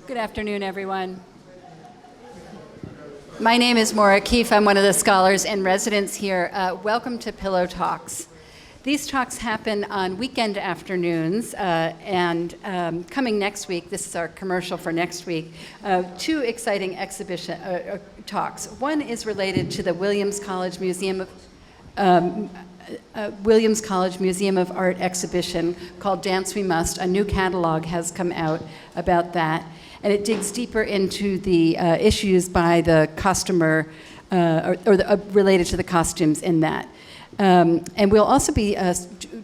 Good afternoon, everyone. My name is Maura Keefe. I'm one of the scholars in residence here. Welcome to Pillow Talks. These talks happen on weekend afternoons, and coming next week, this is our commercial for next week, two exciting exhibition talks. One is related to the Williams College Museum of Art exhibition called Dance We Must. A new catalog has come out about that, and it digs deeper into the issues by the costumer related to the costumes in that. And we'll also be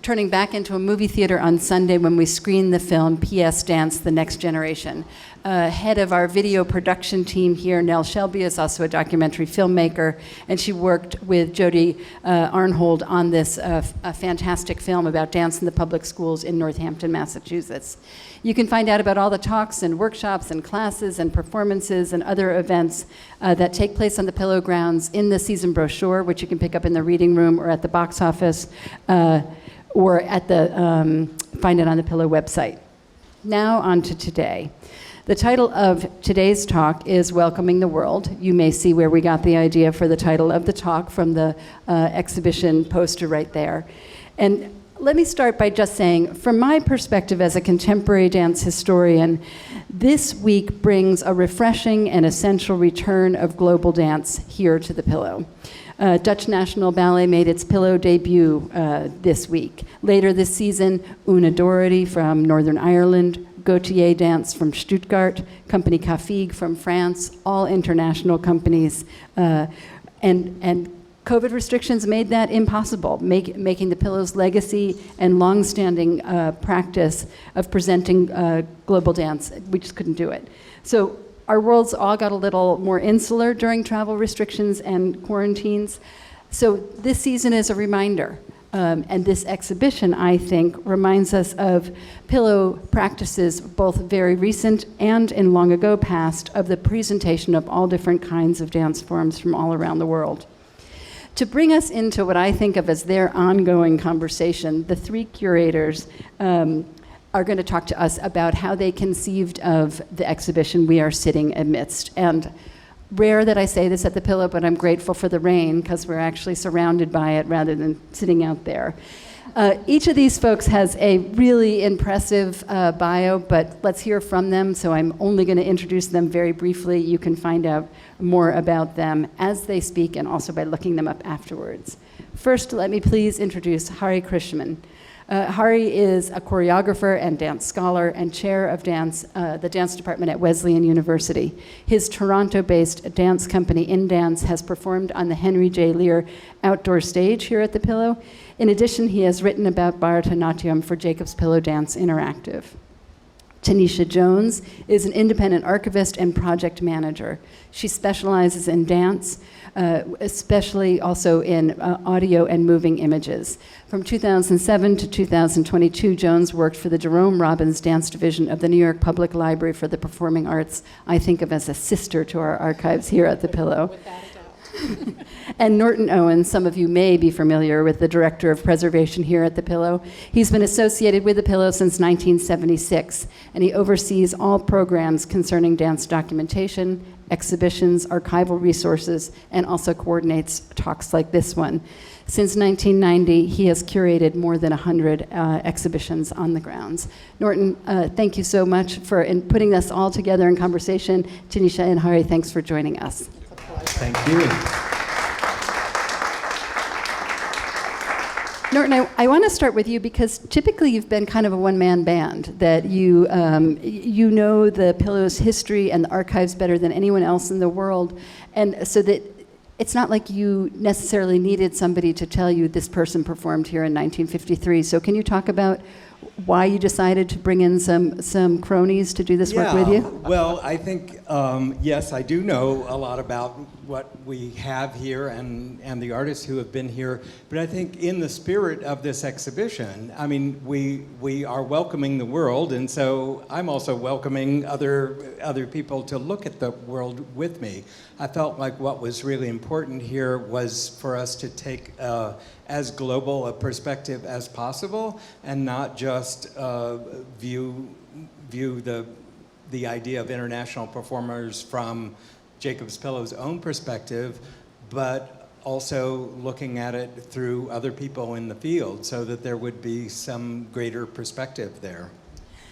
turning back into a movie theater on Sunday when we screen the film P.S. Dance, The Next Generation. Head of our video production team here, Nell Shelby, is also a documentary filmmaker, and she worked with Jody Arnhold on this a fantastic film about dance in the public schools in Northampton, Massachusetts. You can find out about all the talks and workshops and classes and performances and other events that take place on the Pillow grounds in the season brochure, which you can pick up in the reading room or at the box office, or at the find it on the Pillow website. Now on to today. The title of today's talk is Welcoming the World. You may see where we got the idea for the title of the talk from the exhibition poster right there. And let me start by just saying, from my perspective as a contemporary dance historian, this week brings a refreshing and essential return of global dance here to the Pillow. Dutch National Ballet made its Pillow debut this week. Later this season, Una Doherty from Northern Ireland, Gautier Dance from Stuttgart, Company Cafig from France, all international companies, and COVID restrictions made that impossible, making the Pillow's legacy and longstanding practice of presenting global dance. We just couldn't do it. So our worlds all got a little more insular during travel restrictions and quarantines. So this season is a reminder. And this exhibition, I think, reminds us of Pillow practices, both very recent and in long ago past, of the presentation of all different kinds of dance forms from all around the world. To bring us into what I think of as their ongoing conversation, the three curators are going to talk to us about how they conceived of the exhibition we are sitting amidst. And rare that I say this at the Pillow, but I'm grateful for the rain because we're actually surrounded by it rather than sitting out there. Each of these folks has a really impressive bio, but let's hear from them. So I'm only going to introduce them very briefly. You can find out more about them as they speak and also by looking them up afterwards. First, let me please introduce Hari Krishnan. Hari is a choreographer and dance scholar and chair of dance, the dance department at Wesleyan University. His Toronto-based dance company, In Dance, has performed on the Henry J. Lear outdoor stage here at the Pillow. In addition, he has written about Bharatanatyam for Jacob's Pillow Dance Interactive. Tanisha Jones is an independent archivist and project manager. She specializes in dance, especially also in audio and moving images. From 2007 to 2022, Jones worked for the Jerome Robbins Dance Division of the New York Public Library for the Performing Arts. I think of as a sister to our archives here at the Pillow. Without a doubt. And Norton Owen, some of you may be familiar with, the Director of Preservation here at the Pillow. He's been associated with the Pillow since 1976, and he oversees all programs concerning dance documentation, exhibitions, archival resources, and also coordinates talks like this one. Since 1990, he has curated more than 100 exhibitions on the grounds. Norton, thank you so much for putting us all together in conversation. Tanisha and Hari, thanks for joining us. Thank you. Norton, I want to start with you because typically you've been kind of a one-man band, that you know the Pillow's history and the archives better than anyone else in the world, and so that it's not like you necessarily needed somebody to tell you this person performed here in 1953. So can you talk about why you decided to bring in some cronies to do this work with you? Well, I think, yes, I do know a lot about what we have here and the artists who have been here. But I think in the spirit of this exhibition, I mean, we are welcoming the world, and so I'm also welcoming other people to look at the world with me. I felt like what was really important here was for us to take as global a perspective as possible and not just view the the idea of international performers from Jacob's Pillow's own perspective, but also looking at it through other people in the field so that there would be some greater perspective there.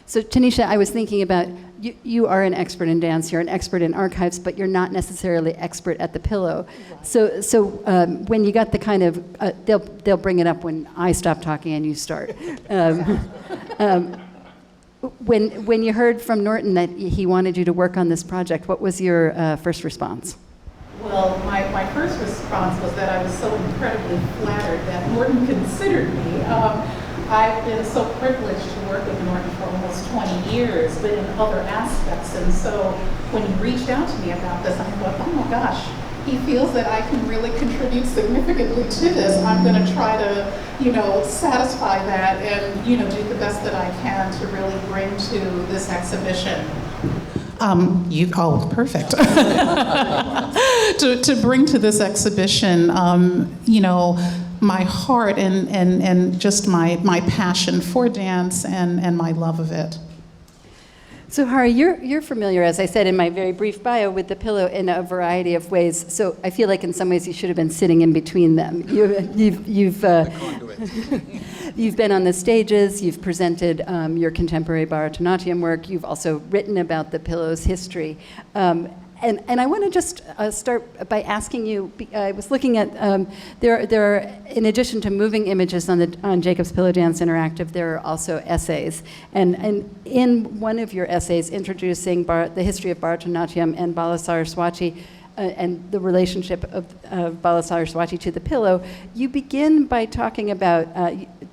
So Tanisha, I was thinking about, you are an expert in dance, you're an expert in archives, but you're not necessarily expert at the Pillow. Right. So when you got the kind of, they'll bring it up when I stop talking and you start. When you heard from Norton that he wanted you to work on this project, what was your first response? Well, my first response was that I was so incredibly flattered that Norton considered me. I've been so privileged to work with Norton for almost 20 years, but in other aspects. And so when he reached out to me about this, I thought, oh my gosh, he feels that I can really contribute significantly to this. I'm going to try to, satisfy that and, do the best that I can to really bring to this exhibition. Perfect. to bring to this exhibition, my heart and just my passion for dance and my love of it. So Hari, you're familiar, as I said in my very brief bio, with the Pillow in a variety of ways. So I feel like in some ways you should have been sitting in between them. You've been on the stages, you've presented your contemporary Bharatanatyam work, you've also written about the Pillow's history. And I want to just start by asking you, I was looking at, there are, in addition to moving images on Jacob's Pillow Dance Interactive, there are also essays. And in one of your essays introducing the history of Bharatanatyam and Balasaraswati, and the relationship of Balasaraswati to the Pillow, you begin by talking about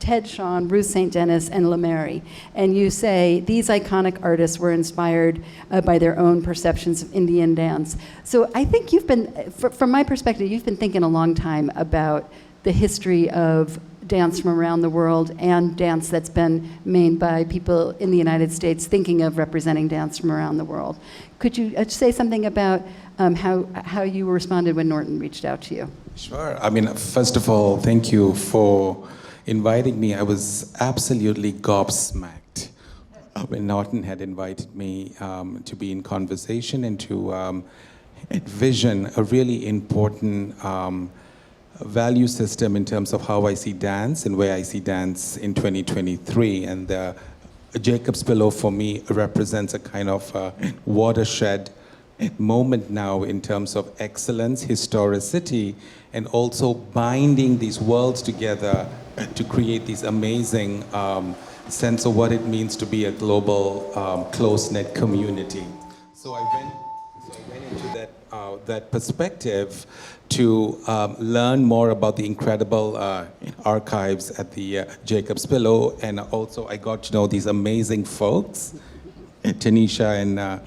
Ted Shawn, Ruth St. Denis, and LeMary. And you say these iconic artists were inspired by their own perceptions of Indian dance. So I think you've been, from my perspective, you've been thinking a long time about the history of dance from around the world and dance that's been made by people in the United States thinking of representing dance from around the world. Could you say something about how you responded when Norton reached out to you? Sure. I mean, first of all, thank you for inviting me. I was absolutely gobsmacked when Norton had invited me to be in conversation and to envision a really important value system in terms of how I see dance and where I see dance in 2023. And Jacob's Pillow for me represents a kind of watershed moment now in terms of excellence, historicity, and also binding these worlds together to create this amazing sense of what it means to be a global, close-knit community. So I went into that perspective to learn more about the incredible archives at the Jacob's Pillow, and also I got to know these amazing folks, Tanisha and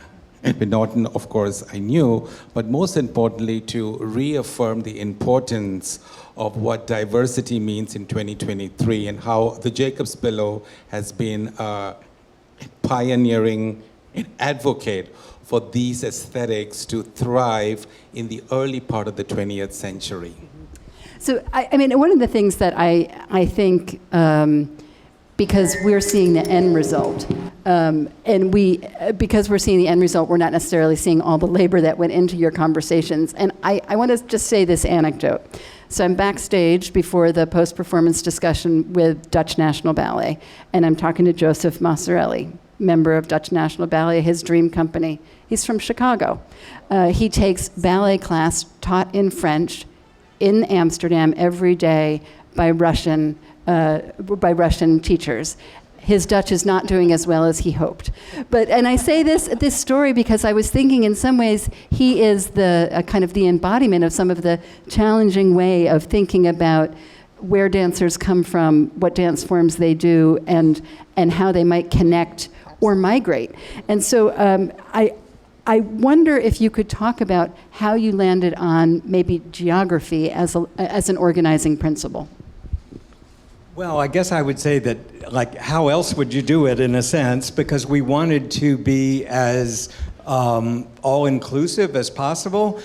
Norton, of course, I knew, but most importantly, to reaffirm the importance of what diversity means in 2023 and how the Jacob's Pillow has been a pioneering advocate for these aesthetics to thrive in the early part of the 20th century. So, I mean, one of the things that I think, because we're seeing the end result, because we're seeing the end result, we're not necessarily seeing all the labor that went into your conversations. And I want to just say this anecdote. So I'm backstage before the post-performance discussion with Dutch National Ballet, and I'm talking to Joseph Massarelli, member of Dutch National Ballet, his dream company. He's from Chicago. He takes ballet class taught in French in Amsterdam every day by Russian teachers. His Dutch is not doing as well as he hoped. And I say this story because I was thinking in some ways he is the kind of the embodiment of some of the challenging way of thinking about where dancers come from, what dance forms they do, and how they might connect or migrate. And so I wonder if you could talk about how you landed on maybe geography as an organizing principle. Well, I guess I would say that, how else would you do it in a sense? Because we wanted to be as all-inclusive as possible.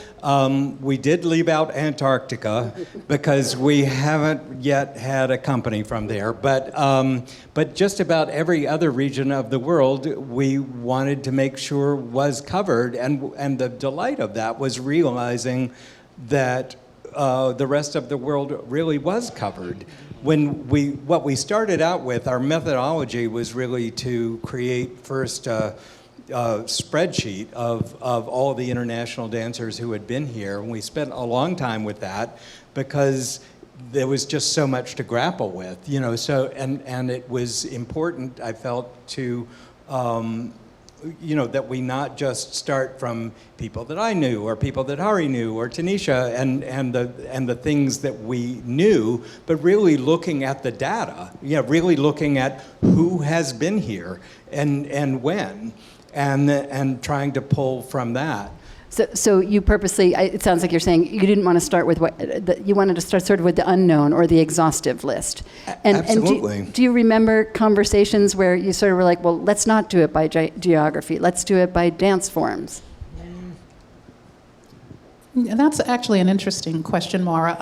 We did leave out Antarctica because we haven't yet had a company from there. But just about every other region of the world we wanted to make sure was covered, and the delight of that was realizing that the rest of the world really was covered. What we started out with, our methodology was really to create first a spreadsheet of all the international dancers who had been here. And we spent a long time with that because there was just so much to grapple with, so, and it was important, I felt, to, that we not just start from people that I knew or people that Hari knew or Tanisha and the things that we knew, but really looking at the data, really looking at who has been here and when, and trying to pull from that. So you purposely, it sounds like you're saying you didn't want to start with you wanted to start sort of with the unknown or the exhaustive list. Absolutely. And do you remember conversations where you sort of were like, well, let's not do it by geography, let's do it by dance forms? That's actually an interesting question, Mara.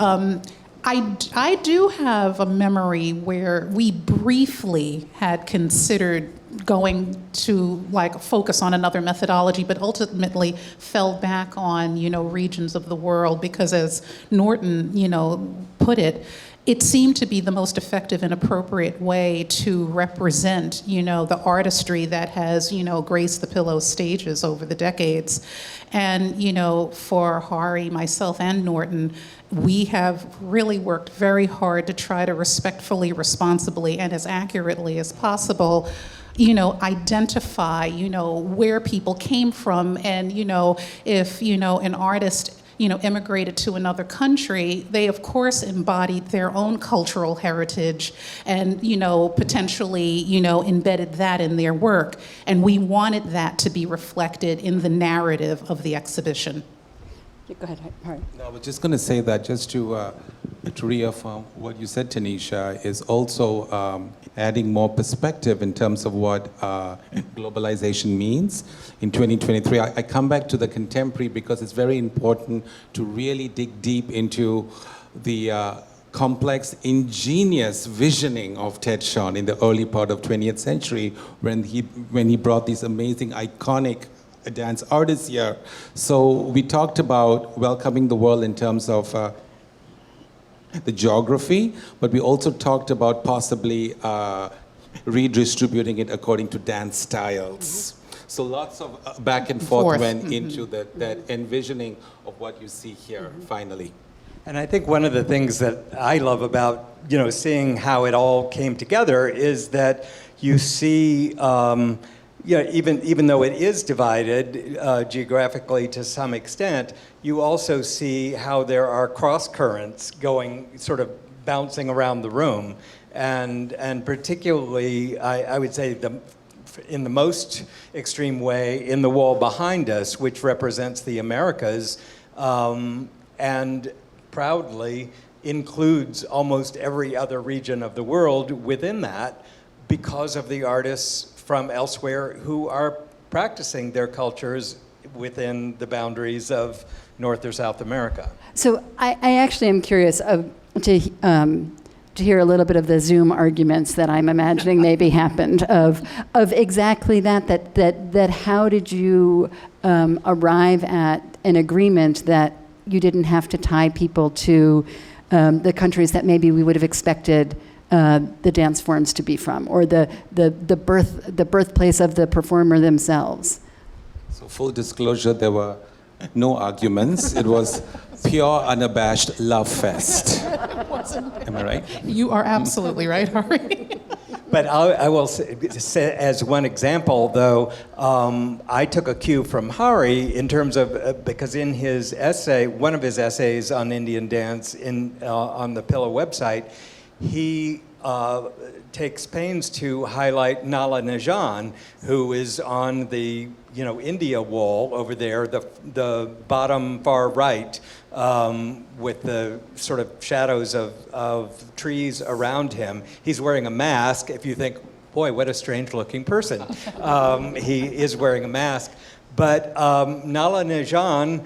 I do have a memory where we briefly had considered going to focus on another methodology, but ultimately fell back on, regions of the world because, as Norton, put it, it seemed to be the most effective and appropriate way to represent, the artistry that has, graced the Pillow stages over the decades. And, for Hari, myself, and Norton, we have really worked very hard to try to respectfully, responsibly, and as accurately as possible identify, where people came from, and, if, an artist, immigrated to another country, they of course embodied their own cultural heritage and, potentially, embedded that in their work. And we wanted that to be reflected in the narrative of the exhibition. Go ahead, Hari. No, I was just going to say that just to reaffirm what you said, Tanisha, is also adding more perspective in terms of what globalization means in 2023. I come back to the contemporary because it's very important to really dig deep into the complex, ingenious visioning of Ted Shawn in the early part of 20th century when he brought these amazing, iconic dance artists here. So we talked about welcoming the world in terms of the geography, but we also talked about possibly redistributing it according to dance styles. So lots of back and forth went into that envisioning of what you see here, finally. And I think one of the things that I love about, seeing how it all came together is that you see, even though it is divided geographically to some extent, you also see how there are cross currents going, sort of bouncing around the room, and particularly, I would say, in the most extreme way, in the wall behind us, which represents the Americas, and proudly includes almost every other region of the world within that, because of the artists from elsewhere who are practicing their cultures within the boundaries of North or South America. So I actually am curious to hear a little bit of the Zoom arguments that I'm imagining maybe happened of exactly that how did you arrive at an agreement that you didn't have to tie people to the countries that maybe we would have expected the dance forms to be from, or the birthplace of the performer themselves? So full disclosure, there were no arguments. It was pure, unabashed love fest. Am I right? You are absolutely right, Hari. But I will say, as one example, though, I took a cue from Hari in terms of, because in his essay, one of his essays on Indian dance on the Pillow website, he takes pains to highlight Nala Najan, who is on the India wall over there, the bottom far right, with the sort of shadows of trees around him. He's wearing a mask. If you think, boy, what a strange looking person, he is wearing a mask. But Nala Najan,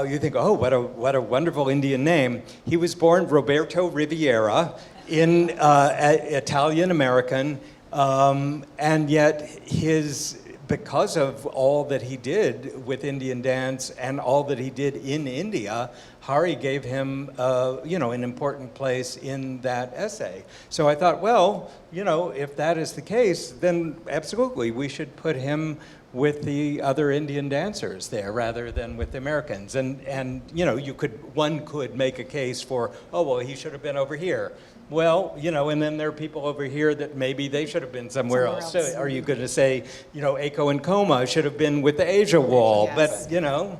you think, oh, what a wonderful Indian name. He was born Roberto Riviera, in Italian American, and yet because of all that he did with Indian dance and all that he did in India, Hari gave him, an important place in that essay. So I thought, well, if that is the case, then absolutely we should put him with the other Indian dancers there rather than with the Americans. And one could make a case for, oh, well, he should have been over here. Well, and then there are people over here that maybe they should have been somewhere else. So are you going to say, Aiko and Koma should have been with the Asia Wall? Yes. But,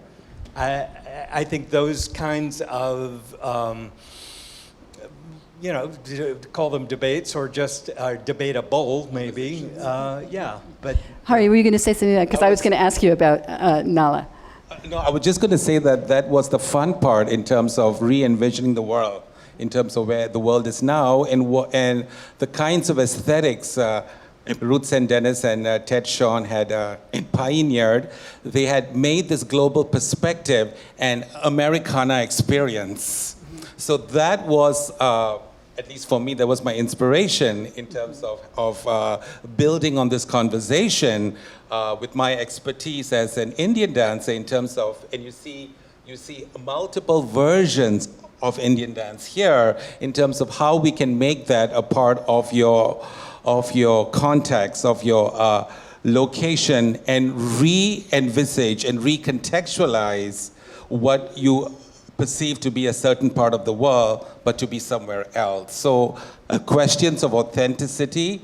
I think those kinds of, call them debates or just debatable, maybe. But Hari, were you going to say something? Because I was going to ask you about Nala. No, I was just going to say that was the fun part in terms of re-envisioning the world, in terms of where the world is now and the kinds of aesthetics Ruth St. Dennis and Ted Shawn had pioneered. They had made this global perspective and Americana experience. So that was, at least for me, that was my inspiration in terms of building on this conversation with my expertise as an Indian dancer in terms of, and you see multiple versions of Indian dance here in terms of how we can make that a part of your context, of your location, and re-envisage and recontextualize what you perceive to be a certain part of the world, but to be somewhere else. So questions of authenticity,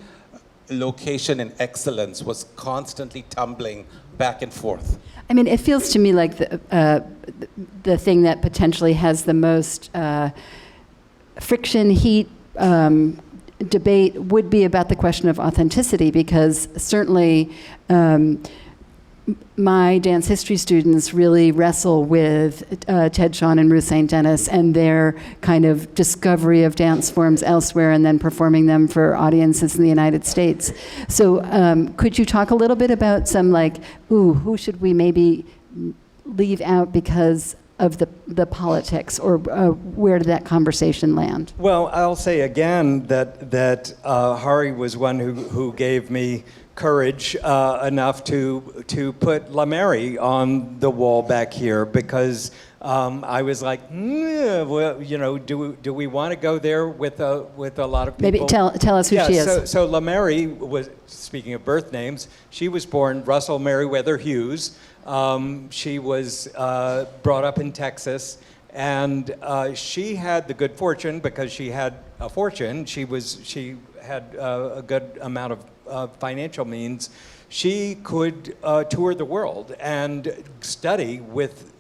location, and excellence was constantly tumbling back and forth. I mean, it feels to me like the thing that potentially has the most friction, heat, debate would be about the question of authenticity, because certainly my dance history students really wrestle with Ted Shawn and Ruth St. Dennis and their kind of discovery of dance forms elsewhere and then performing them for audiences in the United States. So could you talk a little bit about some who should we maybe leave out because of the politics, or where did that conversation land? Well, I'll say again that Hari was one who gave me courage enough to put La Mary on the wall back here, because I was like, well, do we want to go there with a lot of people? Maybe tell us who she is. So La Mary was, speaking of birth names, she was born Russell Meriwether Hughes. She was brought up in Texas, and she had the good fortune, because she had a fortune. She had a good amount of financial means. She could tour the world and study with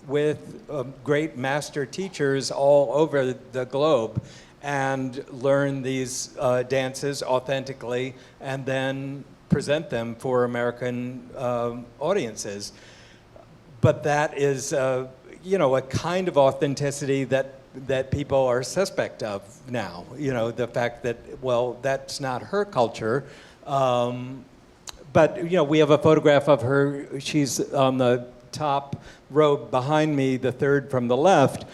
great master teachers all over the globe and learn these dances authentically and then present them for American audiences. But that is, a kind of authenticity that people are suspect of now. The fact that, well, that's not her culture. But we have a photograph of her. She's on the top row behind me, the third from the left,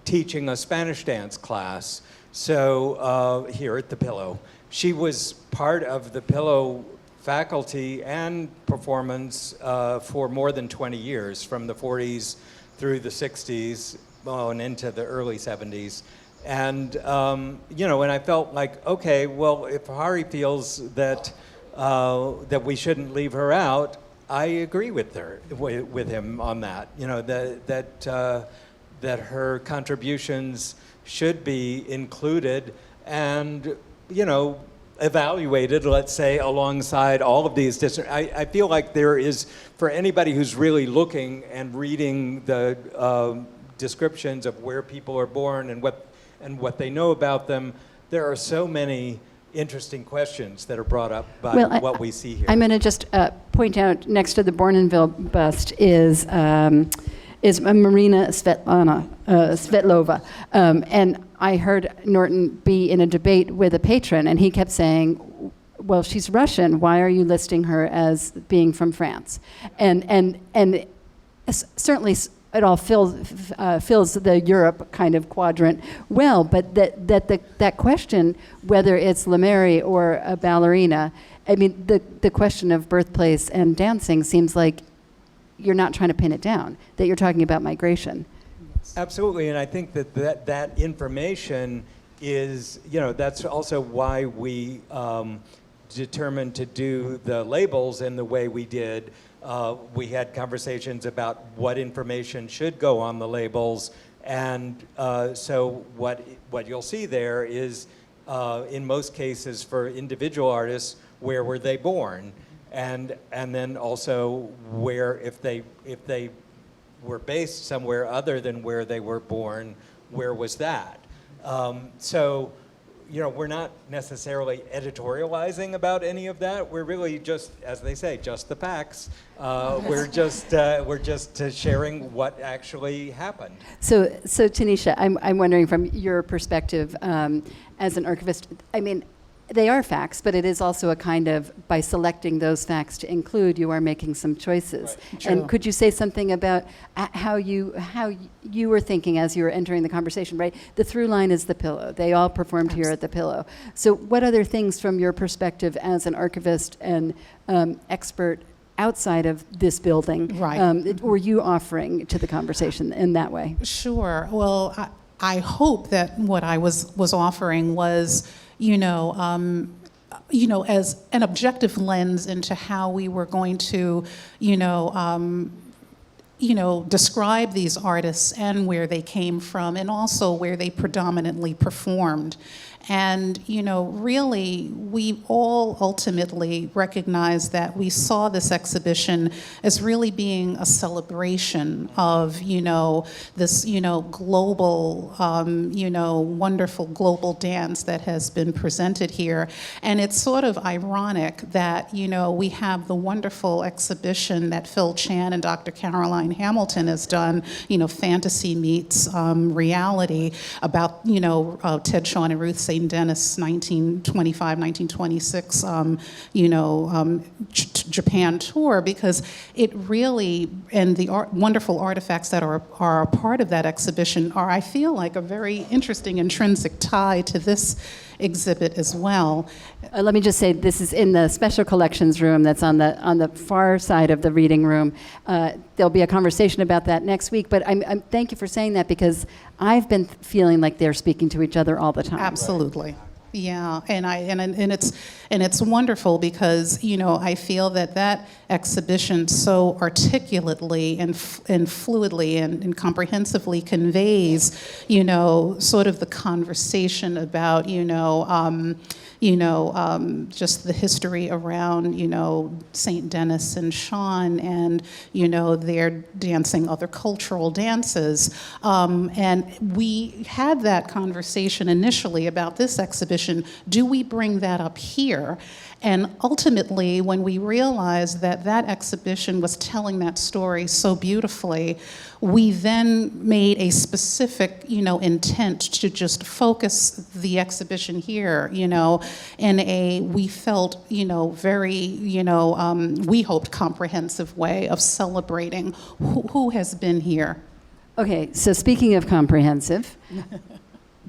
teaching a Spanish dance class. So here at the Pillow, she was part of the Pillow faculty and performance for more than 20 years, from the 40s through the 60s, and into the early 70s. And, and I felt like, okay, well, if Hari feels that we shouldn't leave her out, I agree with him on that. That her contributions should be included and, evaluated, let's say, alongside all of these different. I feel like there is, for anybody who's really looking and reading the descriptions of where people are born and what they know about them, there are so many interesting questions that are brought up by what we see here. I'm going to just point out, next to the Bournonville bust is Marina Svetlova. And I heard Norton be in a debate with a patron, and he kept saying, well, she's Russian. Why are you listing her as being from France? And certainly it all fills the Europe kind of quadrant well, but that question, whether it's Lemairie or a ballerina, I mean, the question of birthplace and dancing seems like you're not trying to pin it down, that you're talking about migration. Absolutely, and I think that information is, that's also why we determined to do the labels in the way we did. We had conversations about what information should go on the labels, and so what you'll see there is, in most cases for individual artists, where were they born, and then also where, if they were based somewhere other than where they were born, where was that? So, we're not necessarily editorializing about any of that. We're really just, as they say, just the facts. We're just sharing what actually happened. So Tanisha, I'm wondering from your perspective as an archivist, I mean, they are facts, but it is also a kind of, by selecting those facts to include, you are making some choices. Right. And could you say something about how you were thinking as you were entering the conversation, right? The through line is the Pillow. They all performed here at the Pillow. So what other things from your perspective as an archivist and expert outside of this building were you offering to the conversation in that way? Sure. Well, I hope that what I was offering was, as an objective lens into how we were going to, describe these artists and where they came from, and also where they predominantly performed. And, really, we all ultimately recognized that we saw this exhibition as really being a celebration of, this, global, wonderful global dance that has been presented here. And it's sort of ironic that, we have the wonderful exhibition that Phil Chan and Dr. Caroline Hamilton has done, Fantasy Meets Reality, about, Ted Shawn and Ruth St. Dennis 1925, 1926, Japan tour, because it really, and the wonderful artifacts that are a part of that exhibition are, I feel like, a very interesting intrinsic tie to this exhibit as well. Let me just say, this is in the special collections room that's on the far side of the reading room. There'll be a conversation about that next week, but I'm thank you for saying that, because I've been feeling like they're speaking to each other all the time. Absolutely. Yeah, and it's wonderful because I feel that exhibition so articulately and fluidly and comprehensively conveys sort of the conversation about just the history around St. Dennis and Shawn, and their dancing other cultural dances, and we had that conversation initially about this exhibition. Do we bring that up here? And ultimately, when we realized that exhibition was telling that story so beautifully, we then made a specific, intent to just focus the exhibition here, in a, we felt, very, we hoped comprehensive way of celebrating who has been here. Okay, so speaking of comprehensive,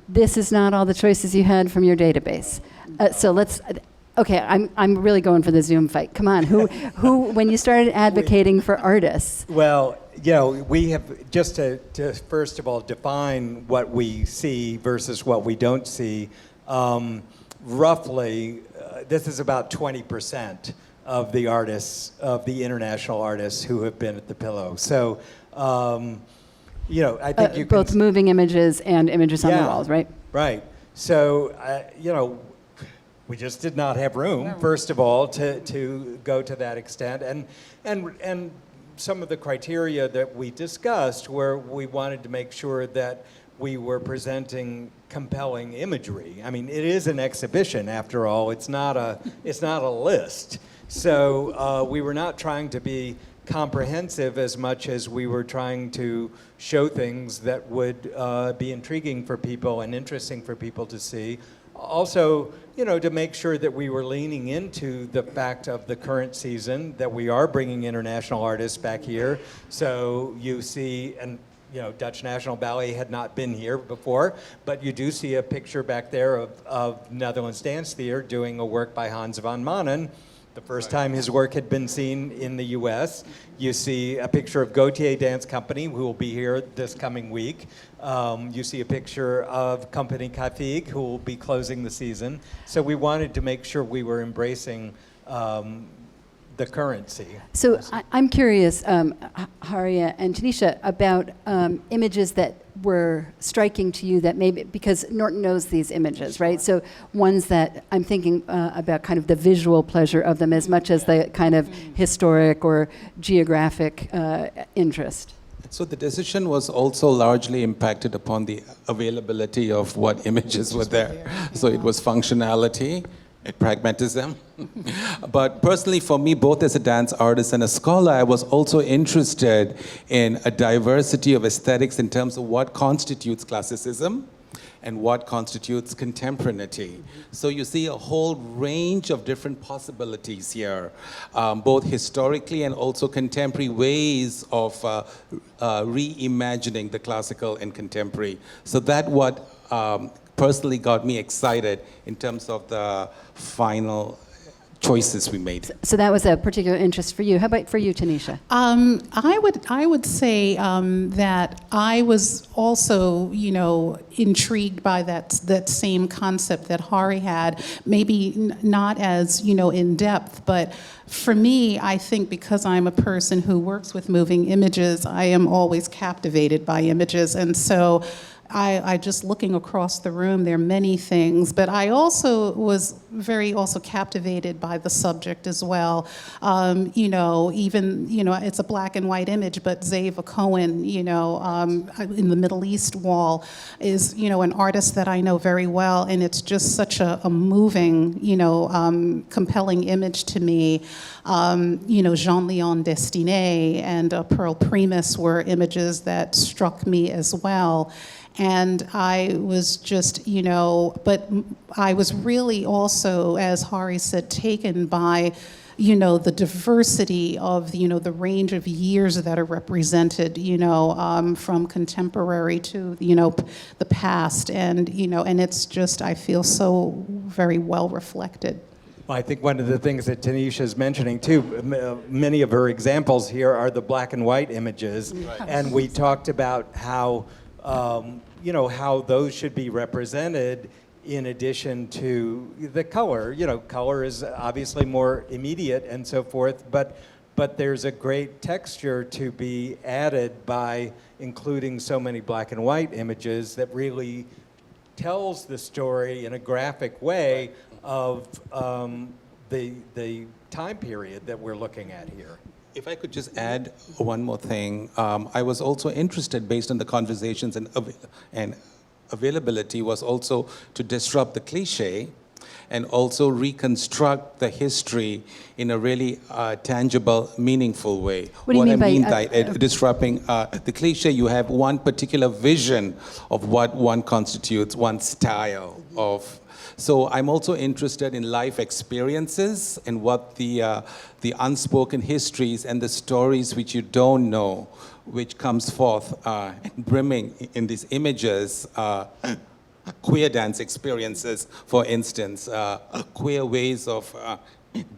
this is not all the choices you had from your database. So let's. Okay, I'm really going for the Zoom fight. Come on, who when you started advocating for artists? Well, we have, just to first of all define what we see versus what we don't see. Roughly, this is about 20% of the artists, of the international artists who have been at the Pillow. So, I think you can both moving images and images on the walls, right? Right. So, we just did not have room, first of all, to go to that extent, and some of the criteria that we discussed, where we wanted to make sure that we were presenting compelling imagery. I mean, it is an exhibition, after all. It's not a list. So we were not trying to be comprehensive as much as we were trying to show things that would be intriguing for people and interesting for people to see. also, to make sure that we were leaning into the fact of the current season, that we are bringing international artists back here. So you see, and Dutch National Ballet had not been here before, but you do see a picture back there of Netherlands Dance Theater doing a work by Hans van Manen. The first time his work had been seen in the U.S. You see a picture of Gautier Dance Company, who will be here this coming week. You see a picture of Compagnie Cafig, who will be closing the season. So we wanted to make sure we were embracing the currency. So I'm curious, Hari and Tanisha, about images that were striking to you that maybe, because Norton knows these images, right? So ones that I'm thinking about kind of the visual pleasure of them as much as the kind of historic or geographic interest. So the decision was also largely impacted upon the availability of what images were there. So it was functionality, pragmatism. But personally, for me, both as a dance artist and a scholar, I was also interested in a diversity of aesthetics in terms of what constitutes classicism and what constitutes contemporaneity. So you see a whole range of different possibilities here, both historically and also contemporary ways of reimagining the classical and contemporary. So that what personally got me excited in terms of the final choices we made. So that was a particular interest for you. How about for you, Tanisha? I would say that I was also, intrigued by that same concept that Hari had. Maybe not as in depth, but for me, I think because I'm a person who works with moving images, I am always captivated by images, and so. I just looking across the room, there are many things, but I also was very also captivated by the subject as well. Even, it's a black and white image, but Zeva Cohen, in the Middle East wall is, an artist that I know very well, and it's just such a moving, compelling image to me. Jean-Léon Destiné and Pearl Primus were images that struck me as well. And I was just, but I was really also, as Hari said, taken by, the diversity of, the range of years that are represented, from contemporary to, the past. And, and it's just, I feel so very well reflected. Well, I think one of the things that Tanisha is mentioning too, many of her examples here are the black and white images. Right. And we talked about how, how those should be represented in addition to the color. Color is obviously more immediate and so forth, but there's a great texture to be added by including so many black and white images that really tells the story in a graphic way of the time period that we're looking at here. If I could just add one more thing, I was also interested, based on the conversations and availability, was also to disrupt the cliche and also reconstruct the history in a really tangible, meaningful way. What do you mean by disrupting the cliche? You have one particular vision of what one constitutes, one style of. So I'm also interested in life experiences and what the unspoken histories and the stories which you don't know, which comes forth brimming in these images, queer dance experiences, for instance, queer ways of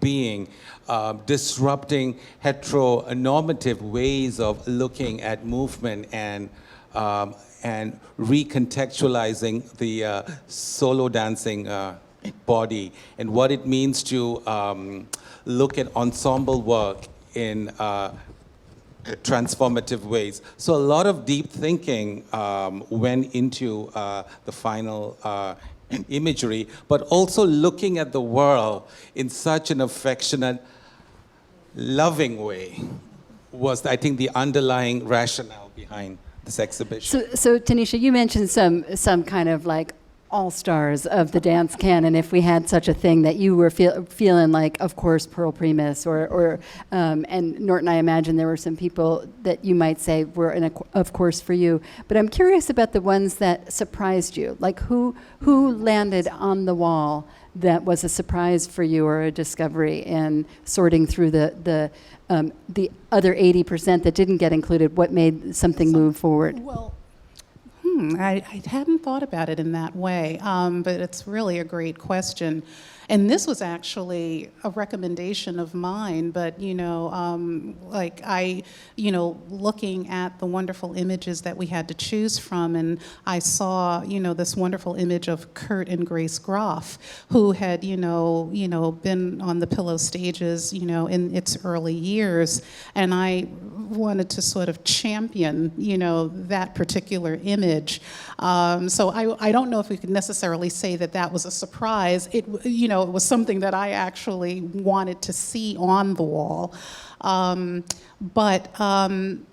being, disrupting heteronormative ways of looking at movement and recontextualizing the solo dancing body and what it means to look at ensemble work in transformative ways. So a lot of deep thinking went into the final imagery, but also looking at the world in such an affectionate, loving way was, I think, the underlying rationale behind this exhibition. So Tanisha, you mentioned some kind of like all-stars of the dance canon, if we had such a thing, that you were feeling like, of course, Pearl Primus, and Norton, I imagine there were some people that you might say were of course for you. But I'm curious about the ones that surprised you. Like who landed on the wall that was a surprise for you or a discovery in sorting through the other 80% that didn't get included? What made something move forward? Well, I hadn't thought about it in that way, but it's really a great question. And this was actually a recommendation of mine, but looking at the wonderful images that we had to choose from, and I saw, this wonderful image of Kurt and Grace Groff, who had, been on the Pillow stages, in its early years, and I wanted to sort of champion, that particular image. So I don't know if we could necessarily say that was a surprise. It was something that I actually wanted to see on the wall. But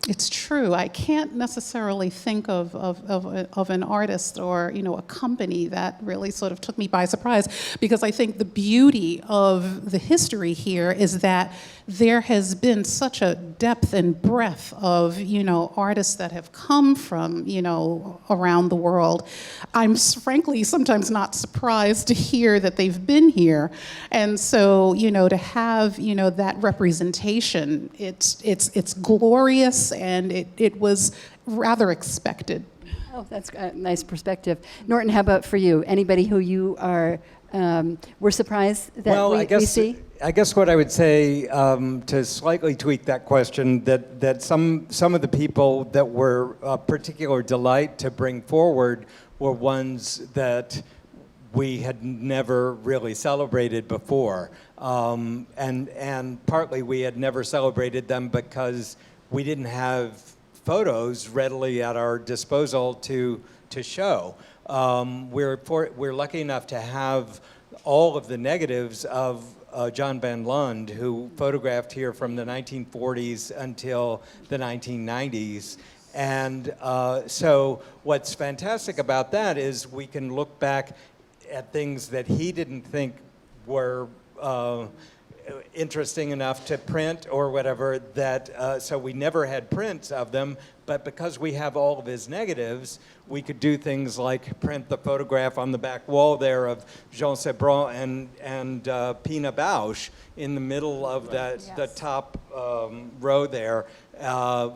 it's true, I can't necessarily think of an artist or a company that really sort of took me by surprise, because I think the beauty of the history here is that there has been such a depth and breadth of artists that have come from around the world. I'm frankly sometimes not surprised to hear that they've been here, and so to have that representation, it's glorious, and it was rather expected. Oh, that's a nice perspective. Norton, how about for you? Anybody who you were surprised that we see? I guess what I would say, to slightly tweak that question, that some of the people that were a particular delight to bring forward were ones that we had never really celebrated before. And partly we had never celebrated them because we didn't have photos readily at our disposal to show. We're lucky enough to have all of the negatives of John Van Lund, who photographed here from the 1940s until the 1990s. And so what's fantastic about that is we can look back at things that he didn't think were interesting enough to print or whatever, that so we never had prints of them, but because we have all of his negatives, we could do things like print the photograph on the back wall there of Jean Sebron and Pina Bausch in the middle of the top row there,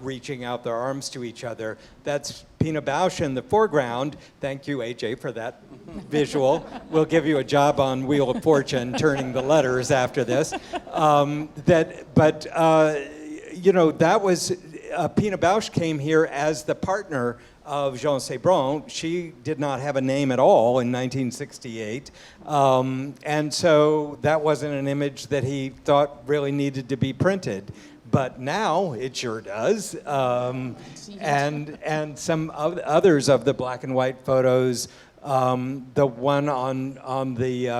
reaching out their arms to each other. That's Pina Bausch in the foreground. Thank you, AJ, for that visual. We'll give you a job on Wheel of Fortune, turning the letters after this. That was, Pina Bausch came here as the partner of Jean Sebron. She did not have a name at all in 1968. And so that wasn't an image that he thought really needed to be printed. But now it sure does. And some others of the black and white photos, the one on the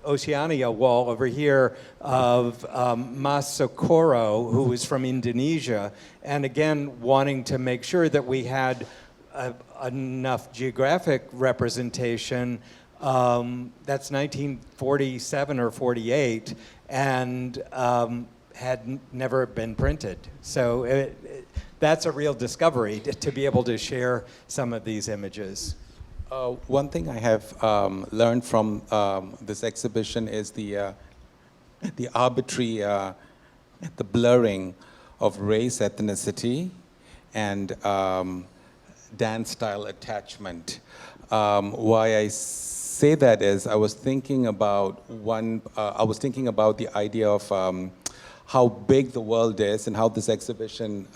Oceania wall over here of Mas Socorro, who was from Indonesia, and again wanting to make sure that we had enough geographic representation. That's 1947 or 48, and had never been printed. So that's a real discovery to be able to share some of these images. One thing I have learned from this exhibition is the arbitrary, the blurring of race, ethnicity, and dance style attachment. Why I say that is I was thinking about the idea of how big the world is and how this exhibition,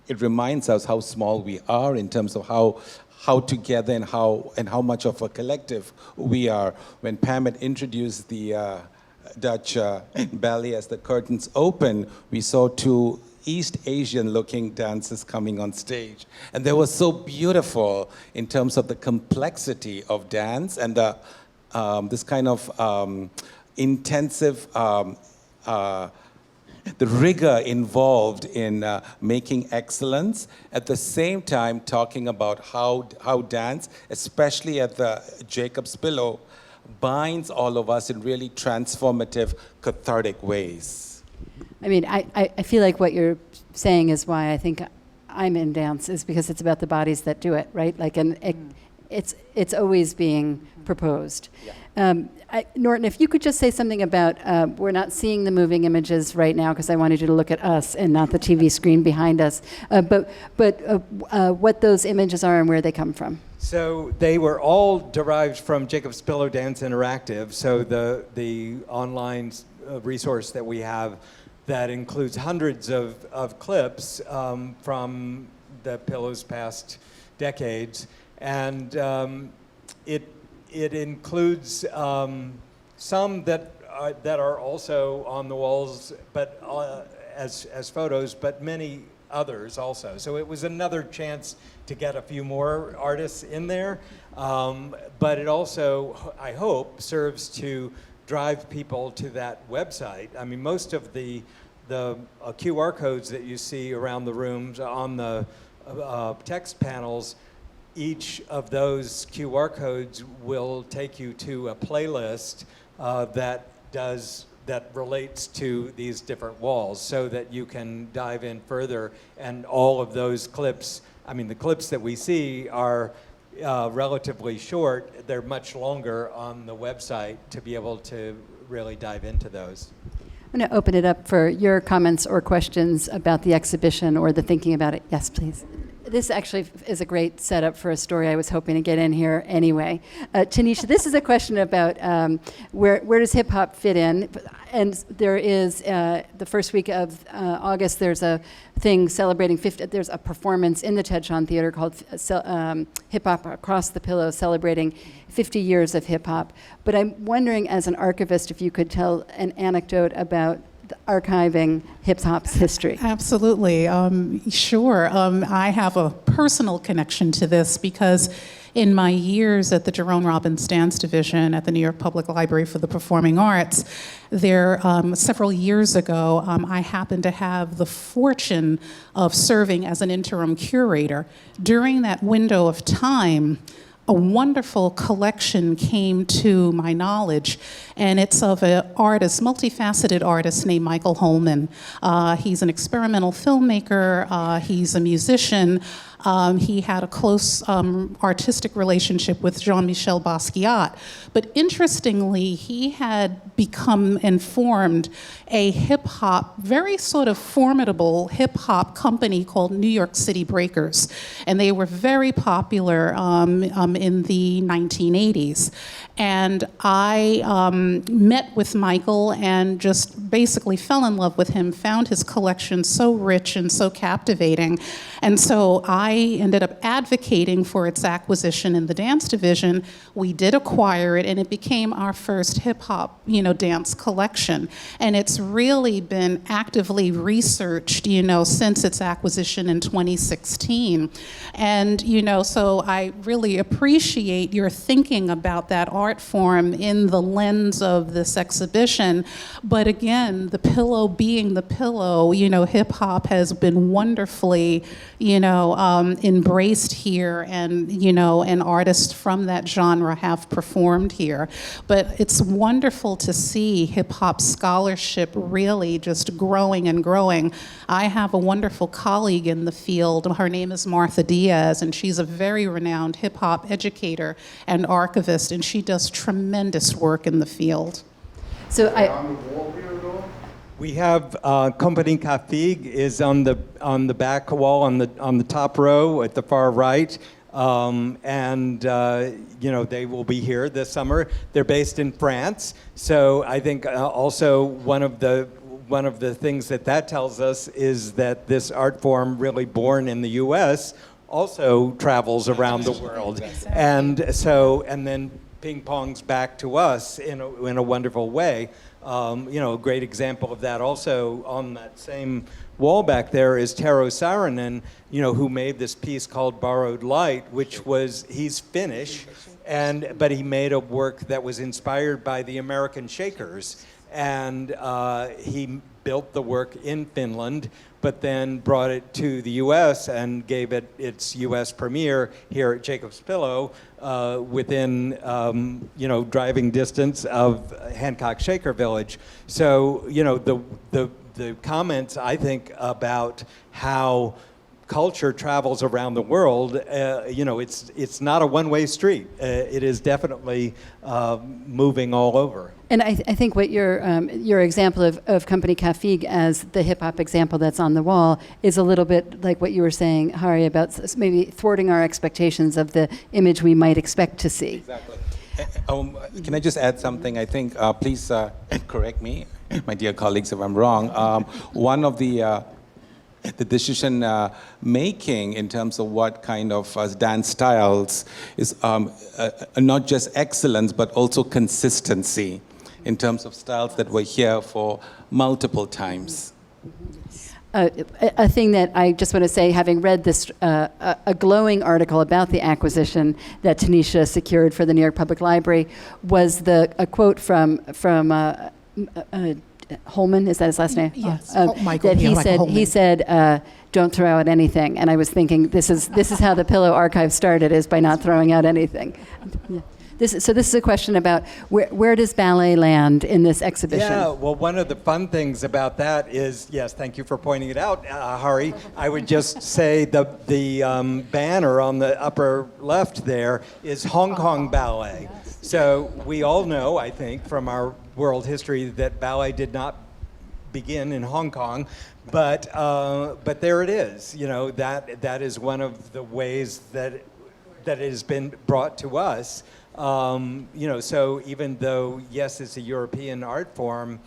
it reminds us how small we are in terms of how together and how much of a collective we are. When Pam had introduced the Dutch ballet as the curtains open, we saw two East Asian-looking dancers coming on stage. And they were so beautiful in terms of the complexity of dance and this kind of intensive the rigor involved in making excellence, at the same time talking about how dance, especially at the Jacob's Pillow, binds all of us in really transformative, cathartic ways. I mean, I feel like what you're saying is why I think I'm in dance, is because it's about the bodies that do it, right? Like, it's always being proposed. Yeah. Norton, if you could just say something about, we're not seeing the moving images right now because I wanted you to look at us and not the TV screen behind us, but what those images are and where they come from. So they were all derived from Jacob's Pillow Dance Interactive, so the online resource that we have that includes hundreds of clips from the Pillow's past decades. And it includes some that are also on the walls, but as photos, but many others also. So it was another chance to get a few more artists in there, but it also, I hope, serves to drive people to that website. I mean, most of the QR codes that you see around the rooms on the text panels, each of those QR codes will take you to a playlist that relates to these different walls, so that you can dive in further. And all of those clips, I mean, the clips that we see are relatively short. They're much longer on the website to be able to really dive into those. I'm going to open it up for your comments or questions about the exhibition or the thinking about it. Yes, please. This actually is a great setup for a story I was hoping to get in here anyway. Tanisha, this is a question about where does hip hop fit in? And there is, the first week of August, there's a thing celebrating there's a performance in the Ted Shawn Theater called Hip Hop Across the Pillow, celebrating 50 years of hip hop. But I'm wondering, as an archivist, if you could tell an anecdote about archiving hip-hop's history. Absolutely. Sure. I have a personal connection to this because in my years at the Jerome Robbins Dance Division at the New York Public Library for the Performing Arts, several years ago, I happened to have the fortune of serving as an interim curator. During that window of time, a wonderful collection came to my knowledge, and it's of an artist, multifaceted artist named Michael Holman. He's an experimental filmmaker, he's a musician. He had a close artistic relationship with Jean-Michel Basquiat. But interestingly, he had become and formed a hip-hop, very sort of formidable hip-hop company called New York City Breakers. And they were very popular in the 1980s. And I met with Michael and just basically fell in love with him, found his collection so rich and so captivating. And so I ended up advocating for its acquisition in the dance division. We did acquire it, and it became our first hip-hop, dance collection. And it's really been actively researched, since its acquisition in 2016. And, so I really appreciate your thinking about that art form in the lens of this exhibition. But again, the pillow being the pillow, hip-hop has been wonderfully, embraced here, and and artists from that genre have performed here. But it's wonderful to see hip-hop scholarship really just growing and growing. I have a wonderful colleague in the field. Her name is Martha Diaz, and she's a very renowned hip-hop educator and archivist, and she does tremendous work in the field. So we have Compagnie Cafig is on the back wall on the top row at the far right, and they will be here this summer. They're based in France, so I think also one of the things that tells us is that this art form, really born in the U.S., also travels around the world, and then ping pongs back to us in a wonderful way. A great example of that also on that same wall back there is Tero Saarinen, who made this piece called Borrowed Light, which was, he's Finnish, but he made a work that was inspired by the American Shakers. And he built the work in Finland, but then brought it to the U.S. and gave it its U.S. premiere here at Jacob's Pillow within, driving distance of Hancock Shaker Village. So, the comments, I think, about how culture travels around the world, it's not a one-way street. It is definitely moving all over. And I think what your example of Company Café as the hip-hop example that's on the wall is a little bit like what you were saying, Hari, about maybe thwarting our expectations of the image we might expect to see. Exactly. Can I just add something? I think, please correct me, my dear colleagues, if I'm wrong. One of the decision making in terms of what kind of dance styles is not just excellence, but also consistency in terms of styles that were here for multiple times. A thing that I just want to say, having read this, a glowing article about the acquisition that Tanisha secured for the New York Public Library, was a quote from Holman, is that his last name? Yes, Michael. That he said, "Don't throw out anything." And I was thinking, this is how the Pillow Archive started, is by not throwing out anything. Yeah. This is a question about where does ballet land in this exhibition? Yeah, well, one of the fun things about that is, yes, thank you for pointing it out, Hari. I would just say the banner on the upper left there is Hong Kong Ballet. So we all know, I think, from our world history that ballet did not begin in Hong Kong, but there it is. That is one of the ways that it has been brought to us. So even though, yes, it's a European art form,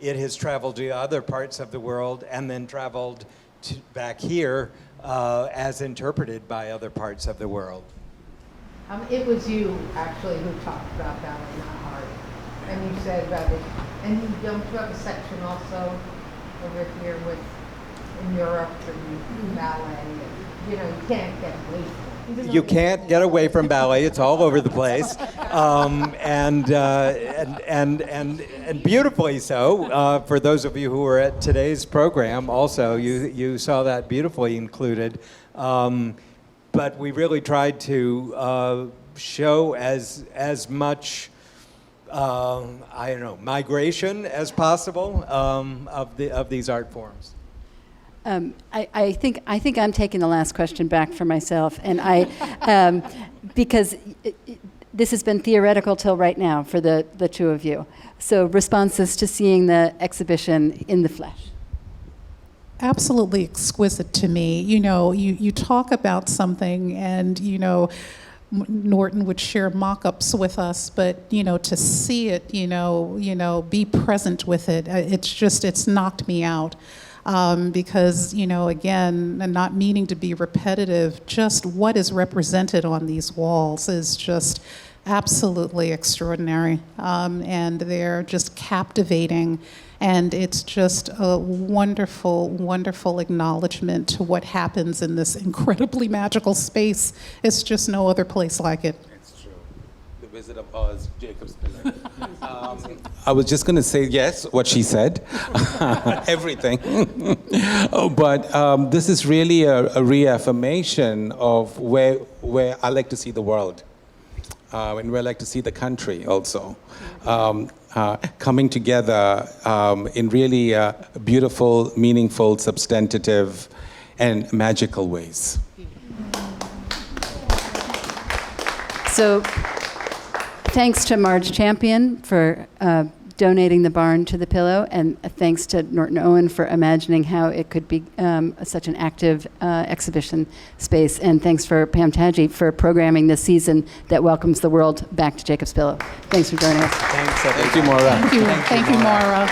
it has traveled to other parts of the world and then traveled back here as interpreted by other parts of the world. It was you, actually, who talked about ballet, not art. And you said about it. And you have a section also over here in Europe and ballet. And, you can't get away from it. You can't get away from ballet. It's all over the place, and beautifully so. For those of you who were at today's program, also you saw that beautifully included. But we really tried to show as much migration as possible of these art forms. I think I'm taking the last question back for myself, and because this has been theoretical till right now for the two of you. So responses to seeing the exhibition in the flesh. Absolutely exquisite to me. You talk about something, and Norton would share mock-ups with us, but to see it, be present with it, it's knocked me out. Because, again, and not meaning to be repetitive, just what is represented on these walls is just absolutely extraordinary. And they're just captivating. And it's just a wonderful, wonderful acknowledgement to what happens in this incredibly magical space. It's just no other place like it. Wizard of Oz, Jacob's Pillow. I was just going to say yes, what she said, everything. But this is really a reaffirmation of where I like to see the world, and where I like to see the country also, coming together in really beautiful, meaningful, substantive, and magical ways. So, thanks to Marge Champion for donating the barn to the Pillow, and thanks to Norton Owen for imagining how it could be such an active exhibition space, and thanks for Pam Tadji for programming this season that welcomes the world back to Jacob's Pillow. Thanks for joining us. Thanks, Thank you, Maura. Thank you, Maura.